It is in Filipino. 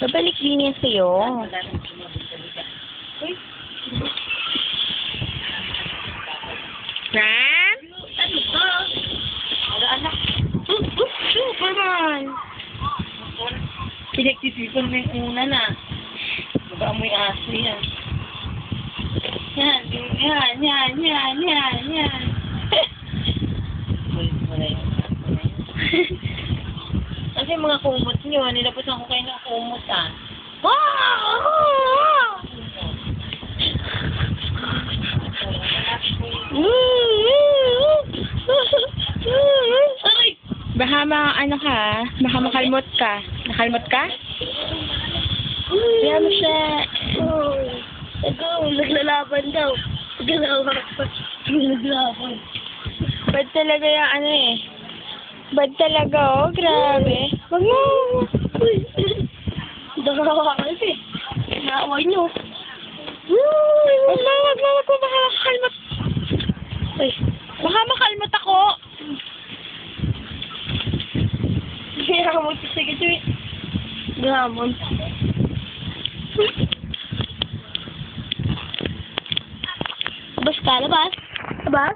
Babalik din yan sa'yo. Ram? Ano ba? Wala anak. Superman! Pinagtitipan mo yung una na. Baka amoy aso yan. Yan. Wala yun. Kasi mga kumot nyo, nilapasan ko kayo ng kumot ah. Aray! Baka ano ka, baka makalmot ka. Nakalmot ka? Kaya mo siya. Naglalaban daw. Naglalaban. Bad talaga yung ano eh. Bad talaga oh, grabe. Wag mo. Dalawa kasi. Naaway nyo. Wag mo, baka makalmot. Ay, Baka makalmot ako. kaya mo sige sige. Gamon. Labas ka, labas. Labas?